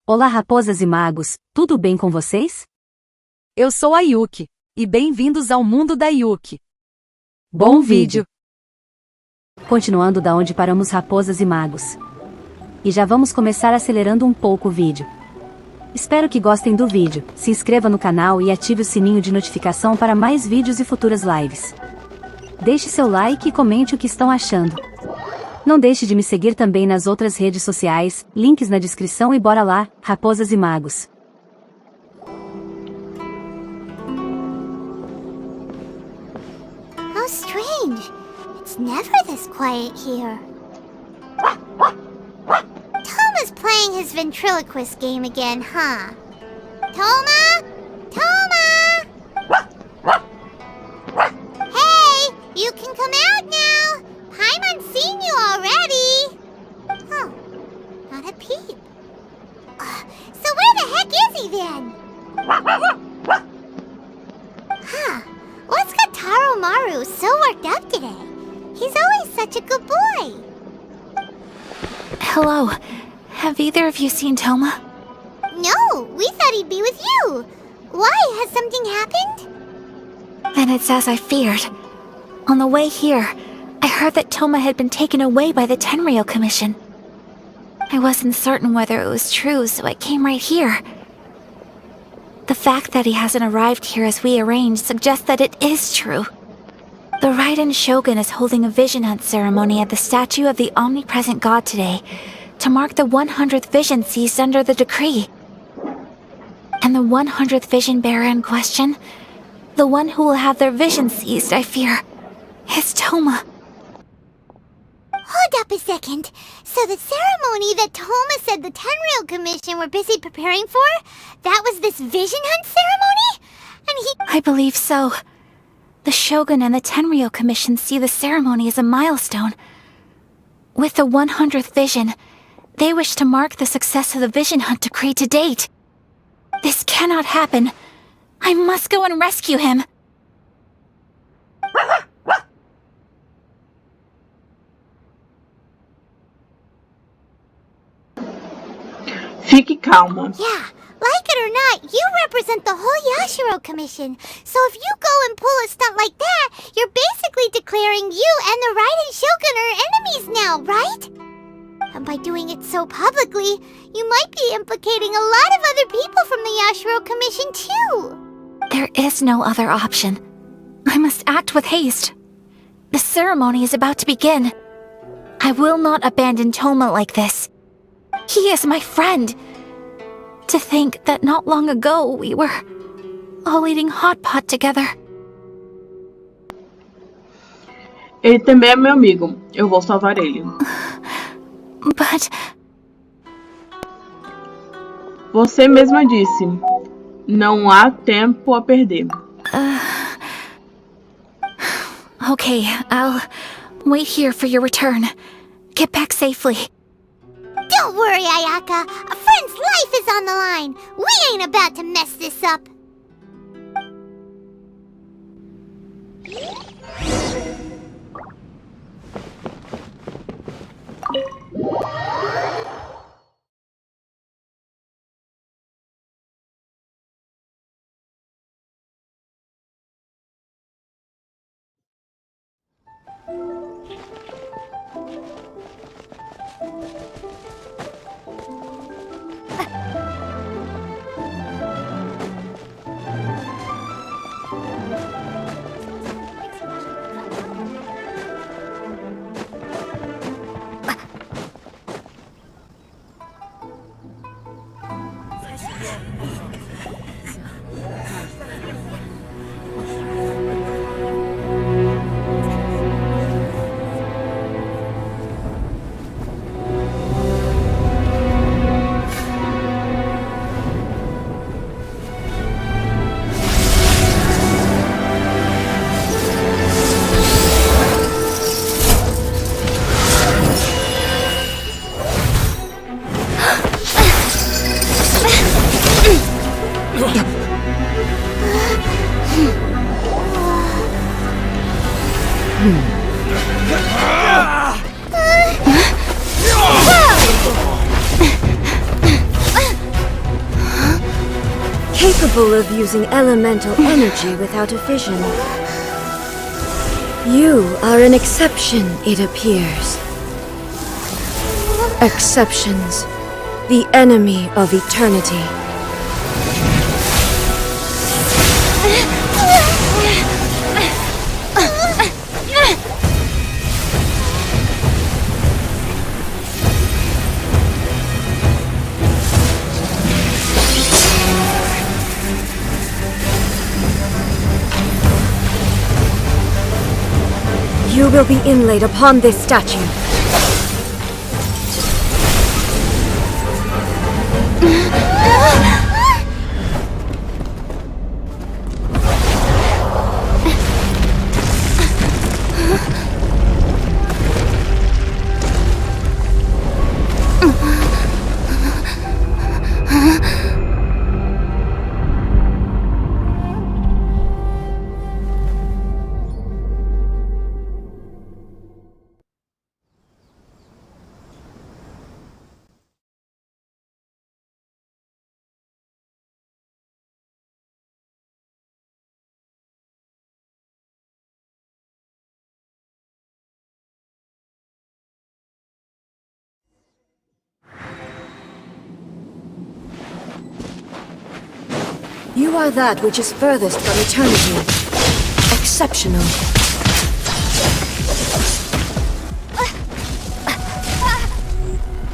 Olá raposas e magos, tudo bem com vocês? Eu sou a Yuki, e bem-vindos ao mundo da Yuki. Bom vídeo! Continuando da onde paramos raposas e magos. E já vamos começar acelerando um pouco o vídeo. Espero que gostem do vídeo, se inscreva no canal e ative o sininho de notificação para mais vídeos e futuras lives. Deixe seu like e comente o que estão achando. Não deixe de me seguir também nas outras redes sociais, links na descrição e bora lá, raposas e magos. How strange. It's never this quiet here. Toma's playing his ventriloquist game again, huh? Toma? Toma! Hey, you can come out now. Paimon's seen you already. Oh, not a peep. So where the heck is he then? Huh, what's got Taro Maru so worked up today? He's always such a good boy. Hello. Have either of you seen Toma? No, we thought he'd be with you. Why? Has something happened? Then it's as I feared. On the way here, I heard that Toma had been taken away by the Tenryou Commission. I wasn't certain whether it was true, so I came right here. The fact that he hasn't arrived here as we arranged suggests that it is true. The Raiden Shogun is holding a vision hunt ceremony at the statue of the omnipresent god today, to mark the 100th vision seized under the decree. And the 100th vision bearer in question, the one who will have their vision seized, I fear, is Toma. Hold up a second. So the ceremony that Toma said the Tenryou Commission were busy preparing for, that was this vision hunt ceremony? And he... I believe so. The Shogun and the Tenryou Commission see the ceremony as a milestone. With the 100th vision, they wish to mark the success of the vision hunt decree to date. This cannot happen. I must go and rescue him. Fique calma. Yeah, like it or not, you represent the whole Yashiro Commission. So if you go and pull a stunt like that, you're basically declaring you and the Raiden Shogun are enemies now, right? And by doing it so publicly, you might be implicating a lot of other people from the Yashiro Commission too. There is no other option. I must act with haste. The ceremony is about to begin. I will not abandon Toma like this. He is my friend. To think that not long ago we were all eating hot pot together. Ele também é meu amigo. Eu vou salvar ele. But... Você mesma disse. Não há tempo a perder. Okay, I'll wait here for your return. Get back safely. Don't worry, Ayaka. A friend's life is on the line. We ain't about to mess this up. example of using elemental energy without a fission. You are an exception, it appears. Exceptions. The enemy of eternity. You will be inlaid upon this statue. You are that which is furthest from eternity. Exceptional.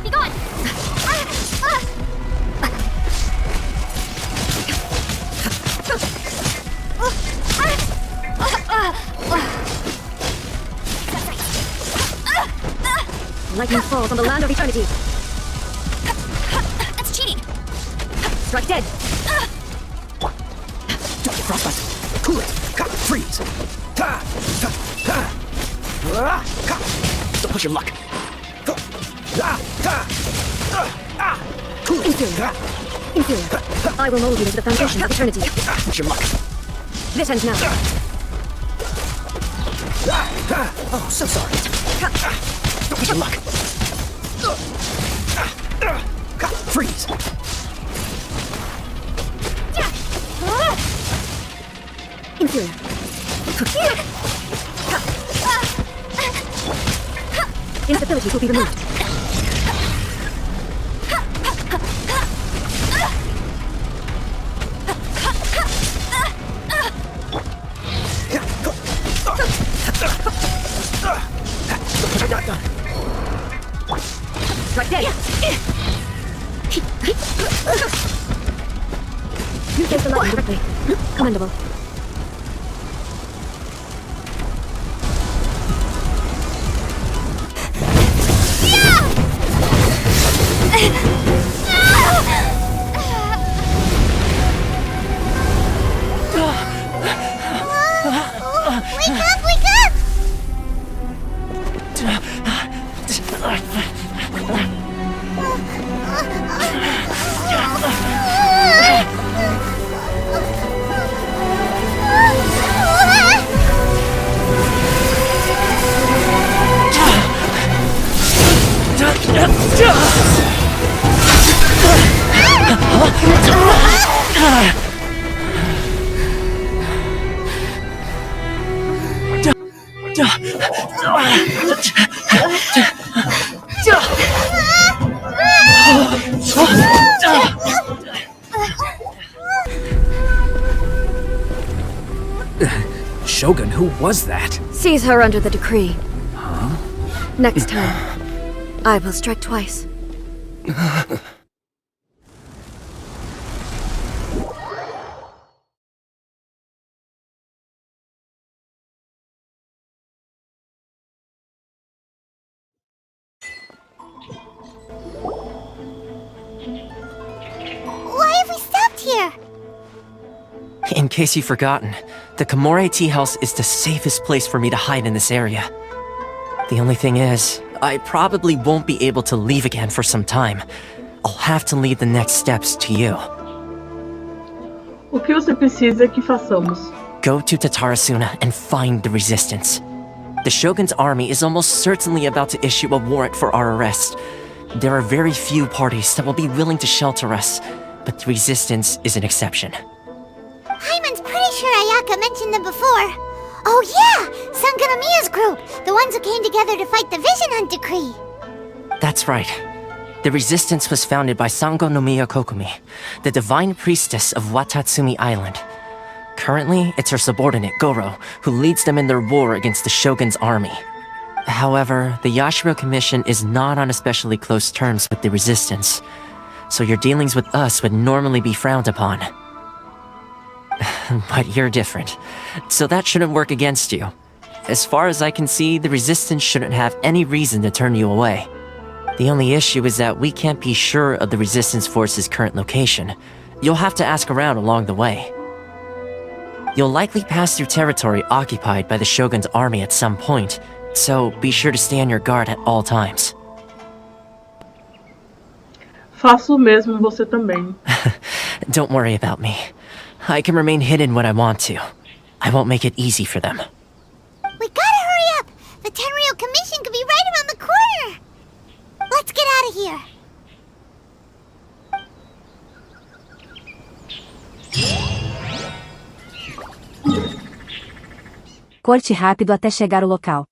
Be gone! Lightning falls on the land of eternity. That's cheating! Strike dead. Frostbite! Cool it! Freeze! Don't push your luck! Cool it! Inferior. I will mold you into the foundation of eternity. Push your luck! This ends now. Oh, so sorry! Don't push your luck! Freeze! Inferior. Instability will be removed. Strike dead. You face the lightning directly. Commendable. Shogun, who was that? Seize her under the decree. Huh? Next time, I will strike twice. Why have we stopped here? In case you've forgotten, the Komore tea house is the safest place for me to hide in this area. The only thing is, I probably won't be able to leave again for some time. I'll have to leave the next steps to you. O que você precisa que façamos? Go to Tatarasuna and find the resistance. The Shogun's army is almost certainly about to issue a warrant for our arrest. There are very few parties that will be willing to shelter us, but the resistance is an exception. sure Ayaka mentioned them before. Oh yeah! Sanganamiya's group! The ones who came together to fight the Vision Hunt Decree! That's right. The resistance was founded by Sango no Miya Kokumi, the divine priestess of Watatsumi Island. Currently, it's her subordinate, Goro, who leads them in their war against the Shogun's army. However, the Yashiro Commission is not on especially close terms with the resistance, so your dealings with us would normally be frowned upon. But you're different, so that shouldn't work against you. As far as I can see, the resistance shouldn't have any reason to turn you away. The only issue is that we can't be sure of the resistance force's current location. You'll have to ask around along the way. You'll likely pass through territory occupied by the Shogun's army at some point, so be sure to stay on your guard at all times. Faço o mesmo, você também. Don't worry about me. I can remain hidden when I want to. I won't make it easy for them. We gotta hurry up! The Tenryou Commission could be right around the corner! Let's get out of here! Corte rápido até chegar ao local.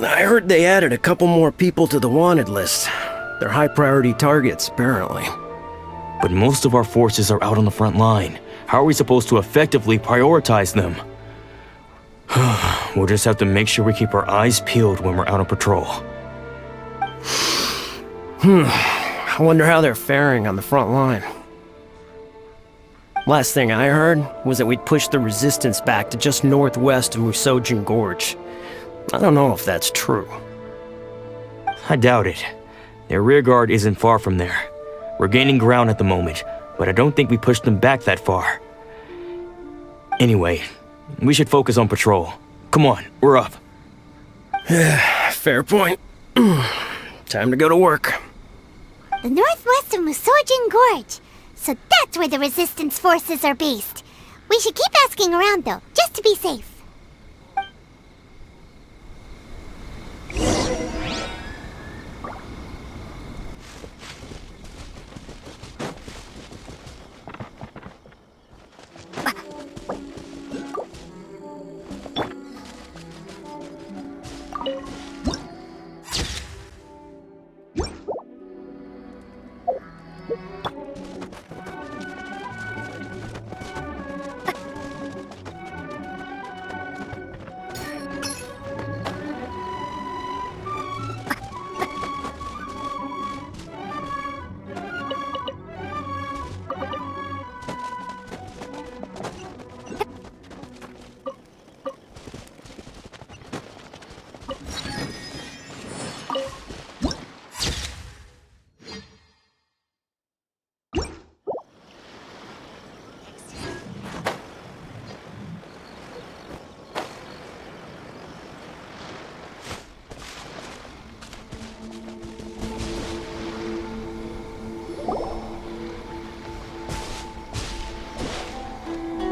I heard they added a couple more people to the wanted list. They're high-priority targets, apparently. But most of our forces are out on the front line. How are we supposed to effectively prioritize them? We'll just have to make sure we keep our eyes peeled when we're out on patrol. I wonder how they're faring on the front line. Last thing I heard was that we'd pushed the resistance back to just northwest of Musojin Gorge. I don't know if that's true. I doubt it. Their rearguard isn't far from there. We're gaining ground at the moment, but I don't think we pushed them back that far. Anyway, we should focus on patrol. Come on, we're up. Fair point. Time to go to work. The northwest of Musojin Gorge. So that's where the resistance forces are based. We should keep asking around though, just to be safe.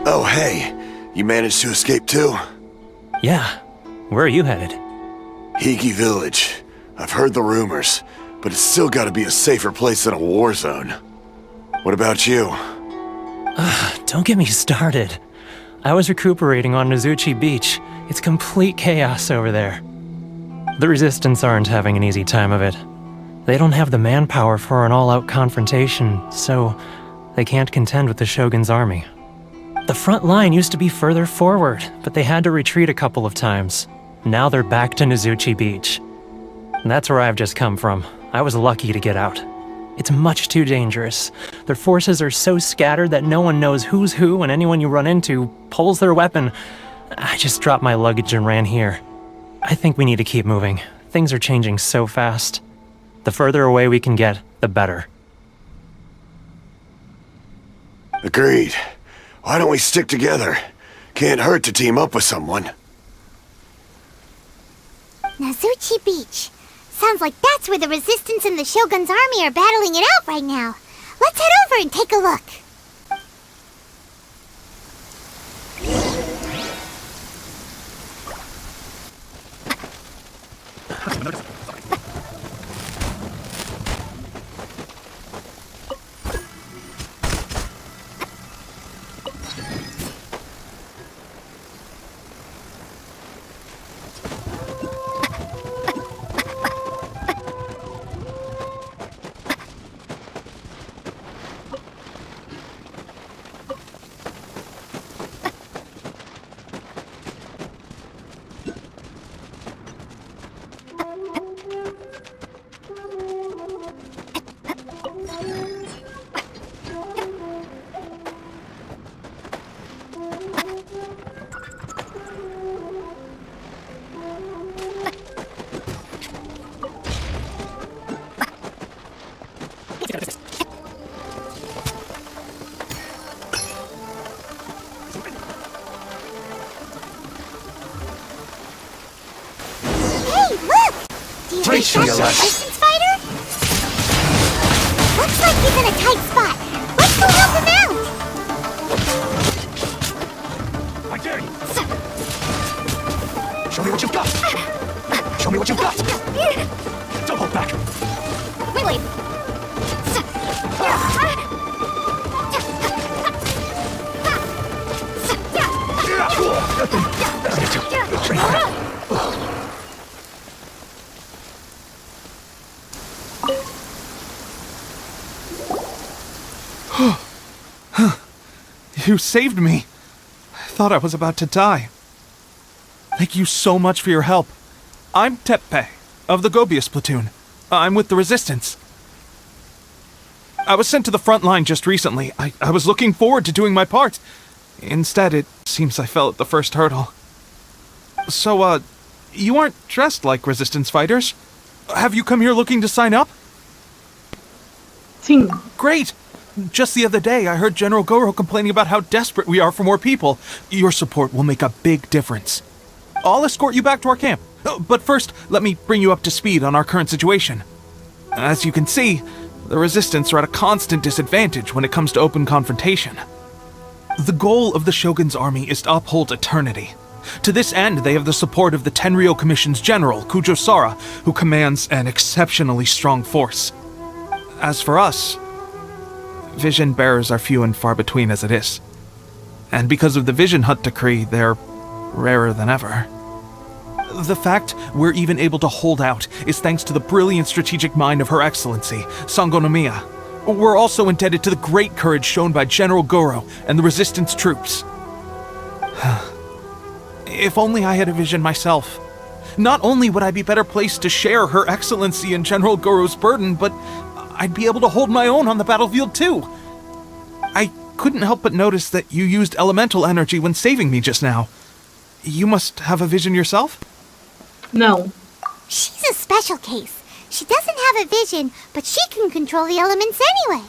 Oh, hey. You managed to escape too? Yeah. Where are you headed? Higi Village. I've heard the rumors, but it's still gotta be a safer place than a war zone. What about you? Don't get me started. I was recuperating on Nozuchi Beach. It's complete chaos over there. The Resistance aren't having an easy time of it. They don't have the manpower for an all-out confrontation, so they can't contend with the Shogun's army. The front line used to be further forward, but they had to retreat a couple of times. Now they're back to Nozuchi Beach. That's where I've just come from. I was lucky to get out. It's much too dangerous. Their forces are so scattered that no one knows who's who, and anyone you run into pulls their weapon. I just dropped my luggage and ran here. I think we need to keep moving. Things are changing so fast. The further away we can get, the better. Agreed. Why don't we stick together? Can't hurt to team up with someone. Nozuchi Beach. Sounds like that's where the Resistance and the Shogun's army are battling it out right now. Let's head over and take a look. Brace yourself. Resistance fighter? Looks like he's in a tight spot. Let's go help him out! I dare you. Show me what you've got. Show me what you've got. Don't hold back. Wait. You saved me. I thought I was about to die. Thank you so much for your help. I'm Teppei, of the Gobius platoon. I'm with the Resistance. I was sent to the front line just recently. I was looking forward to doing my part. Instead, it seems I fell at the first hurdle. So, you aren't dressed like Resistance fighters? Have you come here looking to sign up? Sim. Great! Just the other day, I heard General Goro complaining about how desperate we are for more people. Your support will make a big difference. I'll escort you back to our camp. But first, let me bring you up to speed on our current situation. As you can see, the Resistance are at a constant disadvantage when it comes to open confrontation. The goal of the Shogun's army is to uphold eternity. To this end, they have the support of the Tenryou Commission's general, Kujosara, who commands an exceptionally strong force. As for us, vision bearers are few and far between as it is. And because of the Vision Hut decree, they're rarer than ever. The fact we're even able to hold out is thanks to the brilliant strategic mind of Her Excellency, Sangonomiya. We're also indebted to the great courage shown by General Goro and the Resistance troops. If only I had a vision myself. Not only would I be better placed to share Her Excellency and General Goro's burden, but I'd be able to hold my own on the battlefield too. I couldn't help but notice that you used elemental energy when saving me just now. You must have a vision yourself? Não. She's a special case. She doesn't have a vision, but she can control the elements anyway.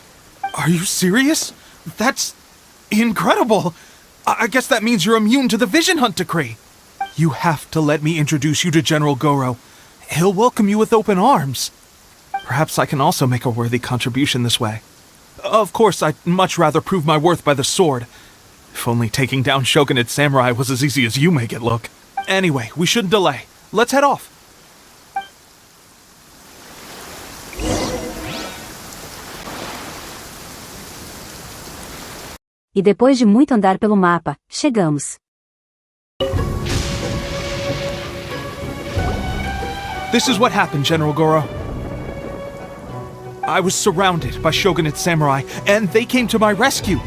Are you serious? That's incredible. I guess that means you're immune to the Vision Hunt decree. You have to let me introduce you to General Goro. He'll welcome you with open arms. Perhaps I can also make a worthy contribution this way. Of course, I'd much rather prove my worth by the sword. If only taking down Shogunate samurai was as easy as you make it look. Anyway, we shouldn't delay. Let's head off. E depois de muito andar pelo mapa, chegamos. This is what happened, General Goro. I was surrounded by Shogunate samurai, and they came to my rescue.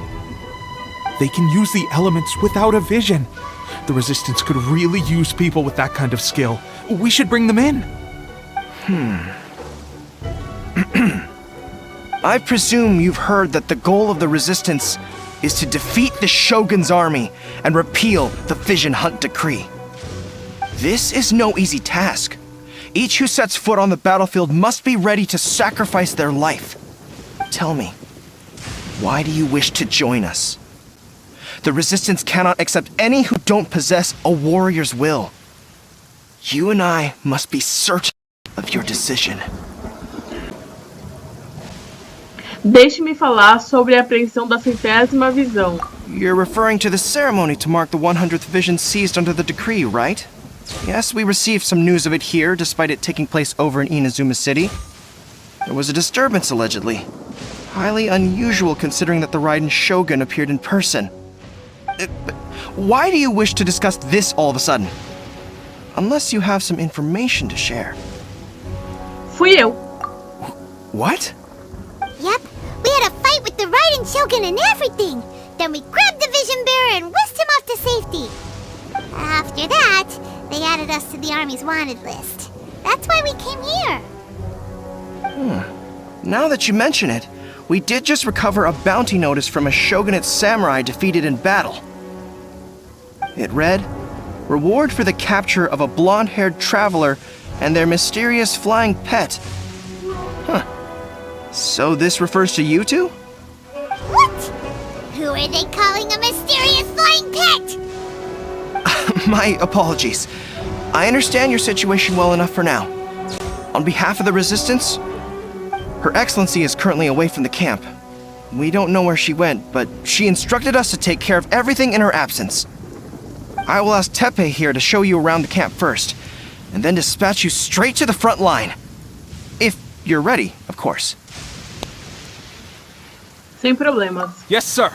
They can use the elements without a vision. The Resistance could really use people with that kind of skill. We should bring them in. I presume you've heard that the goal of the Resistance is to defeat the Shogun's army and repeal the Vision Hunt decree. This is no easy task. Each who sets foot on the battlefield must be ready to sacrifice their life. Tell me, why do you wish to join us? The Resistance cannot accept any who don't possess a warrior's will. You and I must be certain of your decision. Deixe-me falar sobre a apreensão da 100ª visão. You're referring to the ceremony to mark the 100th vision seized under the decree, right? Yes, we received some news of it here, despite it taking place over in Inazuma City. There was a disturbance, allegedly. Highly unusual considering that the Raiden Shogun appeared in person. But why do you wish to discuss this all of a sudden? Unless you have some information to share. Fui eu. What? Yep, we had a fight with the Raiden Shogun and everything. Then we grabbed the Vision Bearer and whisked him off to safety. After that, they added us to the Army's wanted list. That's why we came here. Now that you mention it, we did just recover a bounty notice from a Shogunate samurai defeated in battle. It read, "Reward for the capture of a blonde-haired traveler and their mysterious flying pet." Huh. So this refers to you two? What? Who are they calling a mysterious flying pet? My apologies. I understand your situation well enough for now. On behalf of the Resistance, Her Excellency is currently away from the camp. We don't know where she went, but she instructed us to take care of everything in her absence. I will ask Teppei here to show you around the camp first, and then dispatch you straight to the front line. If you're ready, of course. Sem problemas. Yes, sir.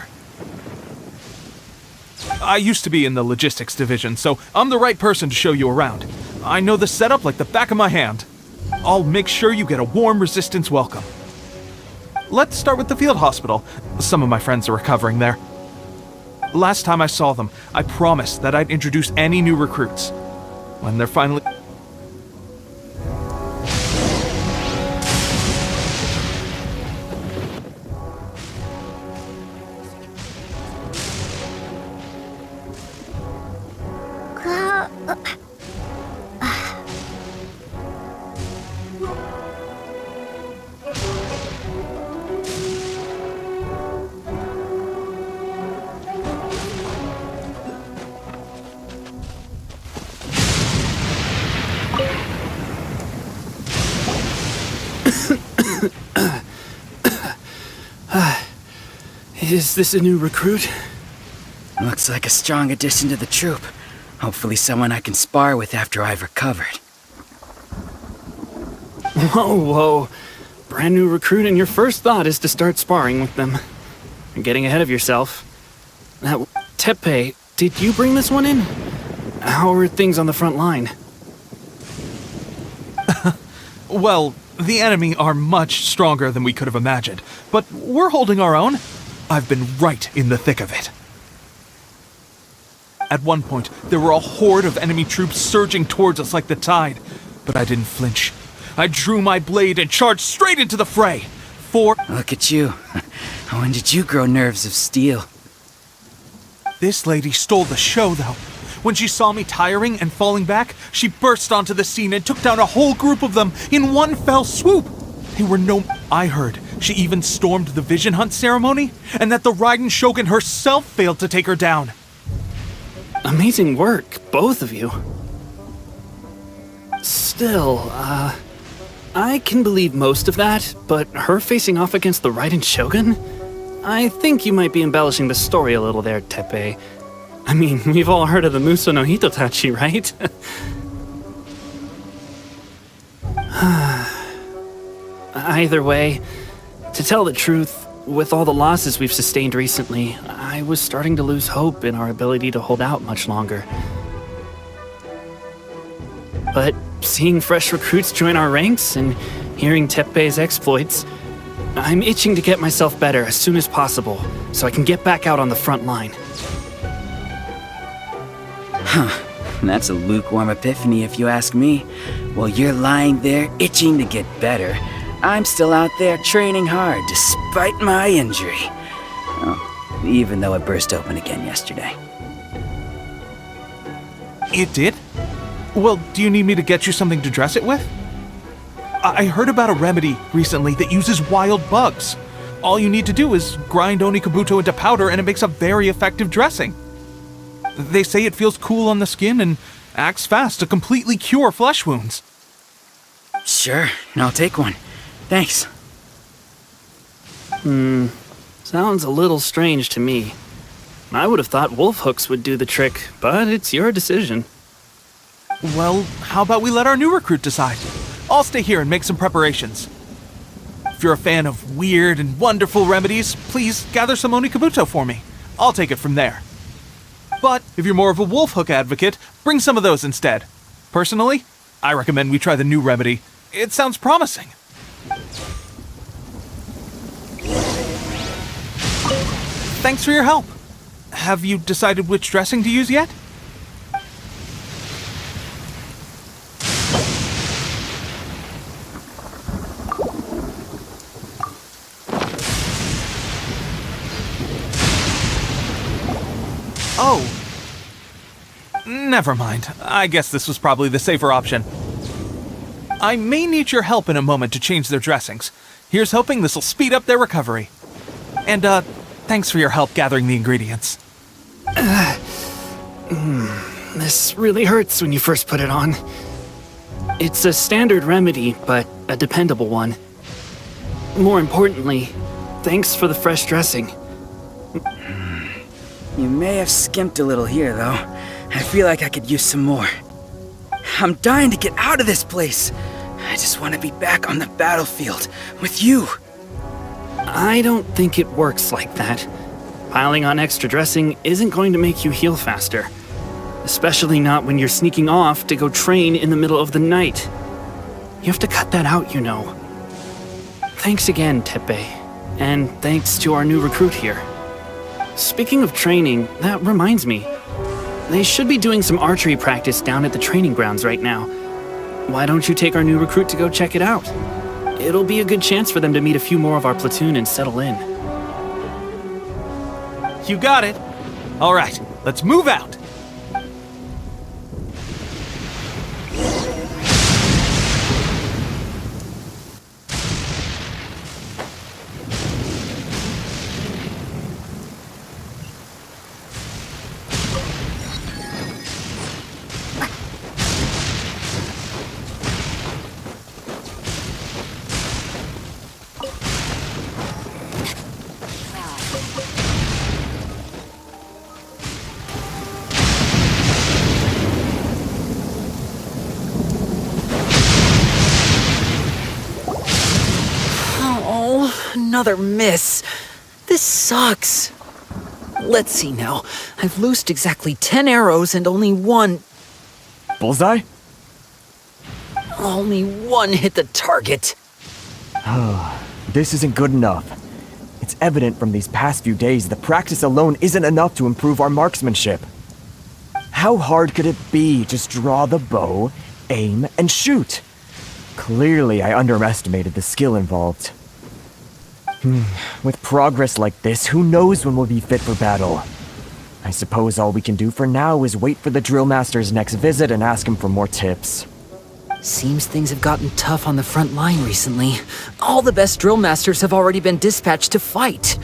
I used to be in the logistics division, so I'm the right person to show you around. I know the setup like the back of my hand. I'll make sure you get a warm Resistance welcome. Let's start with the field hospital. Some of my friends are recovering there. Last time I saw them, I promised that I'd introduce any new recruits. When they're finally... Is this a new recruit? Looks like a strong addition to the troop. Hopefully someone I can spar with after I've recovered. Whoa. Brand new recruit and your first thought is to start sparring with them. You're getting ahead of yourself. Now, Teppei, did you bring this one in? How are things on the front line? Well, the enemy are much stronger than we could have imagined, but we're holding our own. I've been right in the thick of it. At one point, there were a horde of enemy troops surging towards us like the tide, but I didn't flinch. I drew my blade and charged straight into the fray. Look at you. When did you grow nerves of steel? This lady stole the show, though. When she saw me tiring and falling back, she burst onto the scene and took down a whole group of them in one fell swoop. I heard she even stormed the Vision Hunt ceremony, and that the Raiden Shogun herself failed to take her down. Amazing work, both of you. Still, I can believe most of that, but her facing off against the Raiden Shogun? I think you might be embellishing the story a little there, Teppei. I mean, we've all heard of the Muso no Hitotachi, right? Either way, to tell the truth, with all the losses we've sustained recently, I was starting to lose hope in our ability to hold out much longer. But seeing fresh recruits join our ranks and hearing Teppei's exploits, I'm itching to get myself better as soon as possible so I can get back out on the front line. Huh. That's a lukewarm epiphany if you ask me. While you're lying there itching to get better, I'm still out there training hard despite my injury. Oh, even though it burst open again yesterday. It did? Well, do you need me to get you something to dress it with? I heard about a remedy recently that uses wild bugs. All you need to do is grind Onikabuto into powder and it makes a very effective dressing. They say it feels cool on the skin and acts fast to completely cure flesh wounds. Sure, I'll take one. Thanks. Sounds a little strange to me. I would have thought wolf hooks would do the trick, but it's your decision. Well, how about we let our new recruit decide? I'll stay here and make some preparations. If you're a fan of weird and wonderful remedies, please gather some onikabuto for me. I'll take it from there. But if you're more of a wolf hook advocate, bring some of those instead. Personally, I recommend we try the new remedy. It sounds promising. Thanks for your help. Have you decided which dressing to use yet? Oh. Never mind. I guess this was probably the safer option. I may need your help in a moment to change their dressings. Here's hoping this'll speed up their recovery. And, thanks for your help gathering the ingredients. This really hurts when you first put it on. It's a standard remedy, but a dependable one. More importantly, thanks for the fresh dressing. You may have skimped a little here, though. I feel like I could use some more. I'm dying to get out of this place. I just want to be back on the battlefield with you. I don't think it works like that. Piling on extra dressing isn't going to make you heal faster. Especially not when you're sneaking off to go train in the middle of the night. You have to cut that out, you know. Thanks again, Teppei. And thanks to our new recruit here. Speaking of training, that reminds me. They should be doing some archery practice down at the training grounds right now. Why don't you take our new recruit to go check it out? It'll be a good chance for them to meet a few more of our platoon and settle in. You got it. All right, let's move out. Another miss. This sucks. Let's see now. I've loosed exactly 10 arrows and only one... Bullseye? Only one hit the target. This isn't good enough. It's evident from these past few days that practice alone isn't enough to improve our marksmanship. How hard could it be? Just draw the bow, aim, and shoot. Clearly, I underestimated the skill involved. With progress like this, who knows when we'll be fit for battle? I suppose all we can do for now is wait for the drill master's next visit and ask him for more tips. Seems things have gotten tough on the front line recently. All the best drill masters have already been dispatched to fight.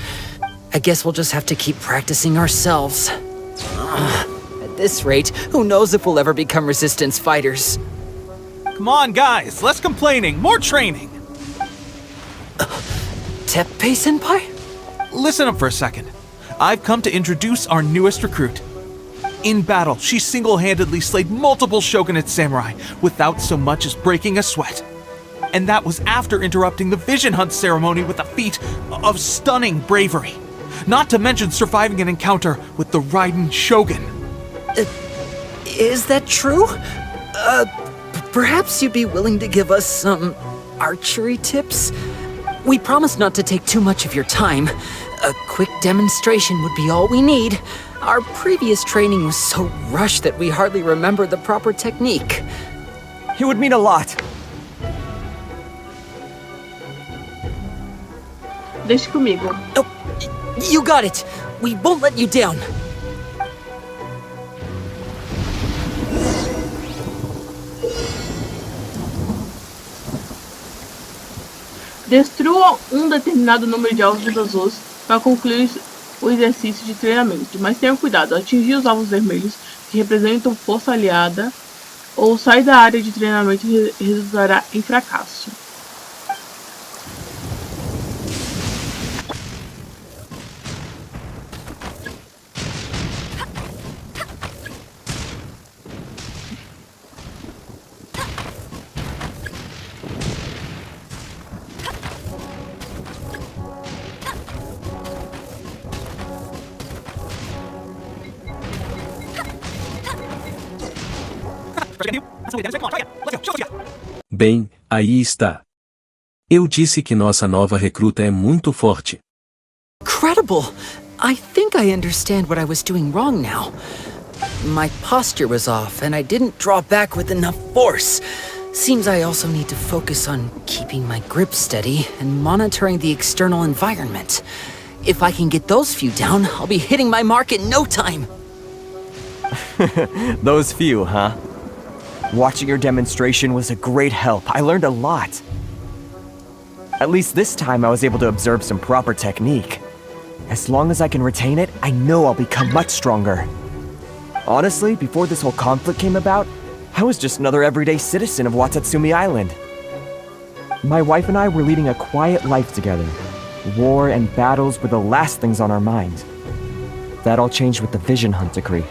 I guess we'll just have to keep practicing ourselves. At this rate, who knows if we'll ever become resistance fighters. Come on, guys, less complaining, more training. Teppei-senpai? Listen up for a second. I've come to introduce our newest recruit. In battle, she single-handedly slayed multiple shogunate samurai without so much as breaking a sweat. And that was after interrupting the vision hunt ceremony with a feat of stunning bravery. Not to mention surviving an encounter with the Raiden Shogun. Is that true? Perhaps you'd be willing to give us some archery tips? We promise not to take too much of your time. A quick demonstration would be all we need. Our previous training was so rushed that we hardly remember the proper technique. It would mean a lot. Deixe comigo. Oh, you got it. We won't let you down. Destrua determinado número de alvos azuis para concluir o exercício de treinamento, mas tenha cuidado ao atingir os alvos vermelhos, que representam força aliada, ou sair da área de treinamento resultará em fracasso. Bem, aí está. Eu disse que nossa nova recruta é muito forte. Incredible! I think I understand what I was doing wrong now. My posture was off, and I didn't draw back with enough force. Seems I also need to focus on keeping my grip steady and monitoring the external environment. If I can get those few down, I'll be hitting my mark in no time. Those few, huh? Watching your demonstration was a great help. I learned a lot. At least this time I was able to observe some proper technique. As long as I can retain it, I know I'll become much stronger. Honestly, before this whole conflict came about, I was just another everyday citizen of Watatsumi Island. My wife and I were leading a quiet life together. War and battles were the last things on our mind. That all changed with the Vision Hunt decree.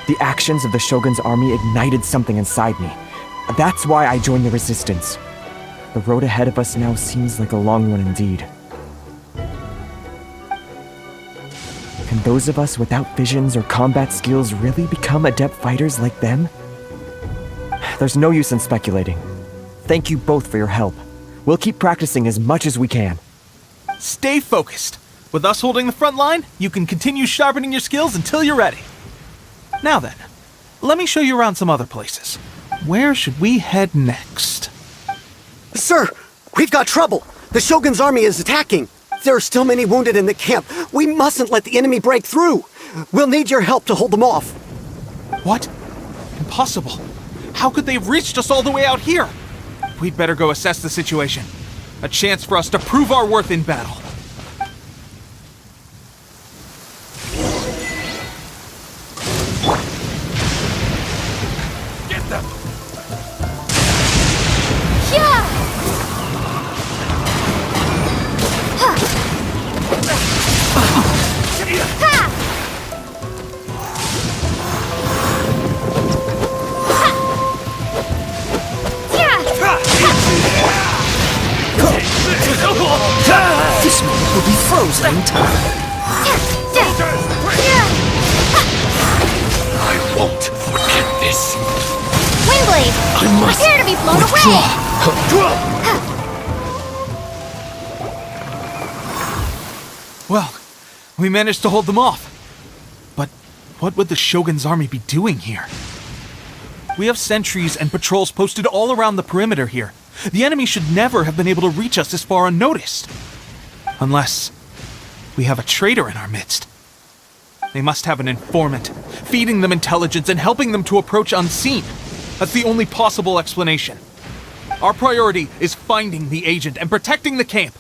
The actions of the Shogun's army ignited something inside me. That's why I joined the resistance. The road ahead of us now seems like a long one indeed. Can those of us without visions or combat skills really become adept fighters like them? There's no use in speculating. Thank you both for your help. We'll keep practicing as much as we can. Stay focused. With us holding the front line, you can continue sharpening your skills until you're ready. Now then, let me show you around some other places. Where should we head next? Sir, we've got trouble. The Shogun's army is attacking. There are still many wounded in the camp. We mustn't let the enemy break through. We'll need your help to hold them off. What? Impossible. How could they have reached us all the way out here? We'd better go assess the situation. A chance for us to prove our worth in battle. Get them! This moment will be frozen in time. I won't forget this. Windblade! I must Prepare to be blown away! Well, we managed to hold them off. But what would the Shogun's army be doing here? We have sentries and patrols posted all around the perimeter here. The enemy should never have been able to reach us this far unnoticed. Unless we have a traitor in our midst. They must have an informant, feeding them intelligence and helping them to approach unseen. That's the only possible explanation. Our priority is finding the agent and protecting the camp.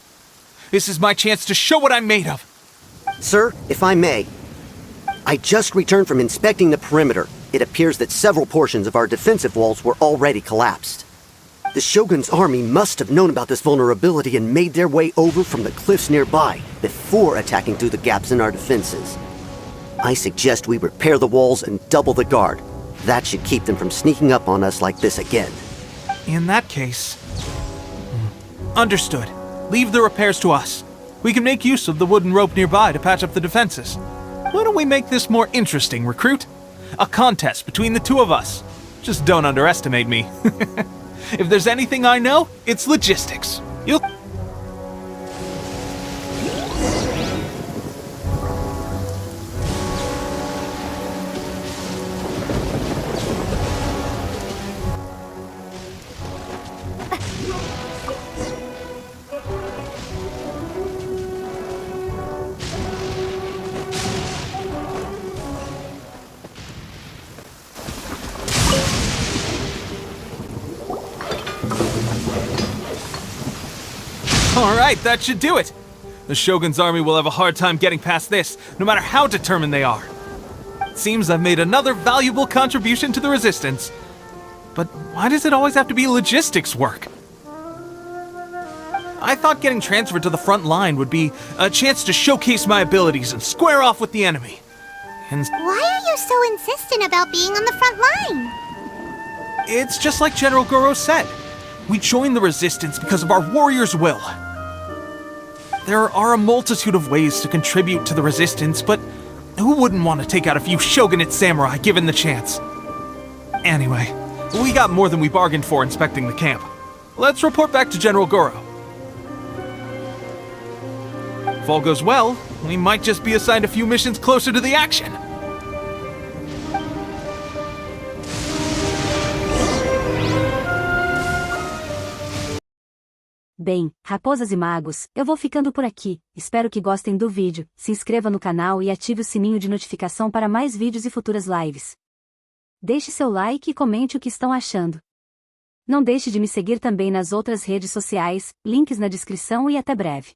This is my chance to show what I'm made of. Sir, if I may, I just returned from inspecting the perimeter. It appears that several portions of our defensive walls were already collapsed. The Shogun's army must have known about this vulnerability and made their way over from the cliffs nearby before attacking through the gaps in our defenses. I suggest we repair the walls and double the guard. That should keep them from sneaking up on us like this again. In that case... Understood. Leave the repairs to us. We can make use of the wooden rope nearby to patch up the defenses. Why don't we make this more interesting, recruit? A contest between the two of us. Just don't underestimate me. If there's anything I know, it's logistics. You'll... Alright, that should do it. The Shogun's army will have a hard time getting past this, no matter how determined they are. It seems I've made another valuable contribution to the resistance. but why does it always have to be logistics work? I thought getting transferred to the front line would be a chance to showcase my abilities and square off with the enemy. And why are you so insistent about being on the front line? it's just like General Goro said. We joined the Resistance because of our warrior's will. There are a multitude of ways to contribute to the Resistance, but who wouldn't want to take out a few shogunate samurai given the chance? Anyway, we got more than we bargained for inspecting the camp. Let's report back to General Goro. If all goes well, we might just be assigned a few missions closer to the action. Bem, raposas e magos, eu vou ficando por aqui. Espero que gostem do vídeo, se inscreva no canal e ative o sininho de notificação para mais vídeos e futuras lives. Deixe seu like e comente o que estão achando. Não deixe de me seguir também nas outras redes sociais, links na descrição e até breve.